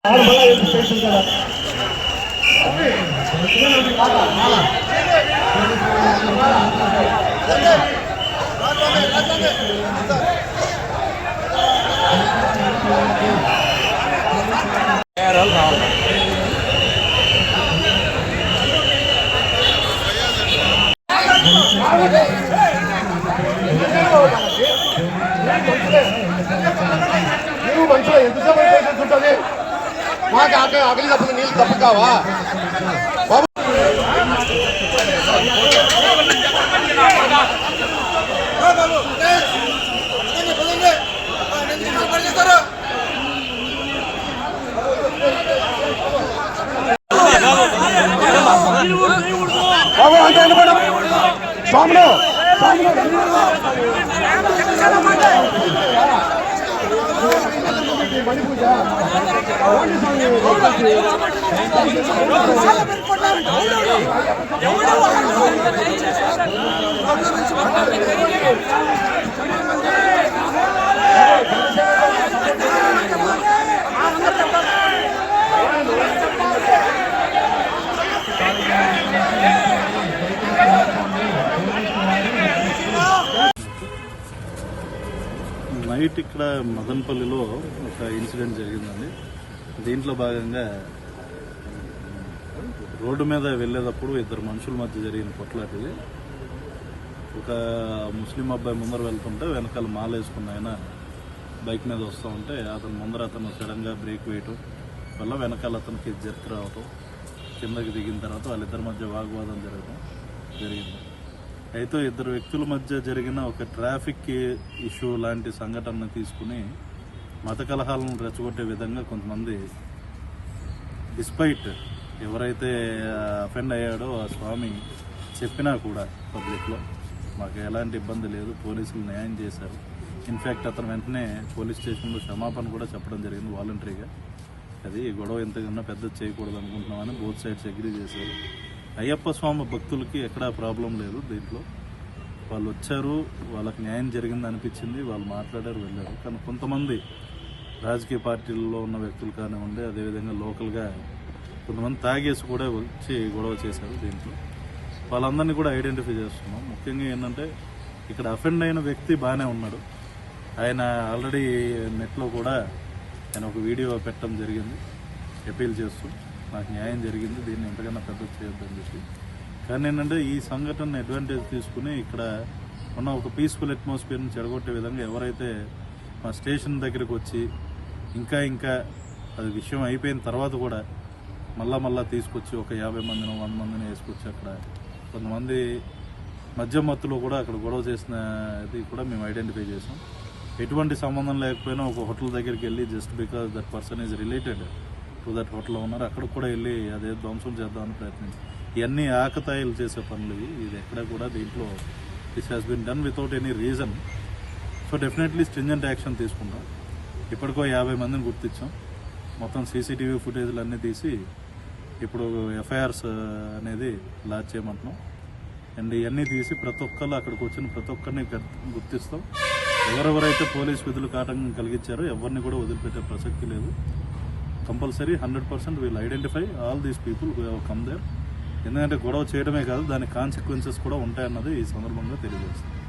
నువ్వు మంచిగా ఎంతసేపు పేషెన్స్ ఉంటుంది మాకు ఆకలి తప్పదు నీళ్ళు తప్పు కావా బాబు బాబు అంటే స్వాములు మణిపూజ నైట్ ఇక్కడ మదనపల్లిలో ఒక ఇన్సిడెంట్ జరిగిందండి. దీంట్లో భాగంగా రోడ్డు మీద వెళ్ళేటప్పుడు ఇద్దరు మనుషుల మధ్య జరిగిన కొట్లాటిది. ఒక ముస్లిం అబ్బాయి ముందర వెళ్తుంటే వెనకాల మాల వేసుకున్న ఆయన బైక్ మీద వస్తూ ఉంటే అతను ముందర అతను సడన్గా బ్రేక్ వేయటం వల్ల వెనకాల అతనికి జర్క్ రావటం, కిందకి దిగిన తర్వాత వాళ్ళిద్దరి మధ్య వాగ్వాదం జరిగింది. అయితే ఇద్దరు వ్యక్తుల మధ్య జరిగిన ఒక ట్రాఫిక్ ఇష్యూ లాంటి సంఘటనను తీసుకుని మత కలహాలను రెచ్చగొట్టే విధంగా కొంతమంది, డిస్పైట్ ఎవరైతే అఫెండ్ అయ్యాడో ఆ స్వామి చెప్పినా కూడా పబ్లిక్లో మాకు ఎలాంటి ఇబ్బంది లేదు, పోలీసులు న్యాయం చేశారు. ఇన్ఫ్యాక్ట్ అతను వెంటనే పోలీస్ స్టేషన్లో క్షమాపణ కూడా చెప్పడం జరిగింది వాలంటరీగా. అది గొడవ ఎంతకన్నా పెద్ద చేయకూడదు అనుకుంటున్నామని బోత్ సైడ్స్ అగ్రీ చేశారు. అయ్యప్ప స్వామి భక్తులకి ఎక్కడా ప్రాబ్లం లేదు. దీంట్లో వాళ్ళు వచ్చారు, వాళ్ళకి న్యాయం జరిగింది అనిపించింది, వాళ్ళు మాట్లాడారు, వెళ్ళారు. కానీ కొంతమంది రాజకీయ పార్టీల్లో ఉన్న వ్యక్తులు కానివ్వండి, అదేవిధంగా లోకల్గా కొంతమంది తాగేసి కూడా వచ్చి గొడవ చేశారు. దీంట్లో వాళ్ళందరినీ కూడా ఐడెంటిఫై చేస్తున్నాం. ముఖ్యంగా ఏంటంటే ఇక్కడ అఫెండ్ అయిన వ్యక్తి బాగానే ఉన్నాడు. ఆయన ఆల్రెడీ నెట్లో కూడా ఆయన ఒక వీడియో పెట్టడం జరిగింది అపీల్ చేస్తూ నాకు న్యాయం జరిగింది, దీన్ని ఎంతకన్నా పెద్ద చేయొద్దని చెప్పి. కానీ ఏంటంటే ఈ సంఘటనను అడ్వాంటేజ్ తీసుకుని ఇక్కడ ఉన్న ఒక పీస్ఫుల్ అట్మాస్ఫియర్ని చెడగొట్టే విధంగా ఎవరైతే మా స్టేషన్ దగ్గరికి వచ్చి ఇంకా అది విషయం అయిపోయిన తర్వాత కూడా మళ్ళా తీసుకొచ్చి ఒక 50 మందిని 100 మందిని వేసుకొచ్చి అక్కడ కొంతమంది మద్యం మత్తులో కూడా అక్కడ గొడవ చేసిన ఇది కూడా మేము ఐడెంటిఫై చేసాం. ఎటువంటి సంబంధం లేకపోయినా ఒక హోటల్ దగ్గరికి వెళ్ళి just because that person is related to that హోటల్లో ఉన్నారు, అక్కడ కూడా వెళ్ళి అదే ధ్వంసం చేద్దామని ప్రయత్నించి ఇవన్నీ ఆకతాయిలు చేసే పనులు. ఇది ఎక్కడ కూడా దీంట్లో this has been done without any reason. So definitely stringent action తీసుకుంటాం. ఇప్పటికో 50 మందిని గుర్తించాం. మొత్తం సీసీటీవీ ఫుటేజ్లు అన్నీ తీసి ఇప్పుడు ఎఫ్ఐఆర్స్ అనేది లాంచ్ చేయమంటున్నాం. అండ్ ఇవన్నీ తీసి ప్రతి ఒక్కళ్ళు అక్కడికి వచ్చిన ప్రతి ఒక్కరిని గుర్తిస్తాం. ఎవరెవరైతే పోలీస్ విధులకు ఆటంకం కలిగించారో ఎవరిని కూడా వదిలిపెట్టే ప్రసక్తి లేదు. Compulsory 100% will identify all these people who have come there. ఎందుకంటే గొడవ చేయడమే కాదు, దాని కాన్సిక్వెన్సెస్ కూడా ఉంటాయన్నది ఈ సందర్భంగా తెలియజేస్తుంది.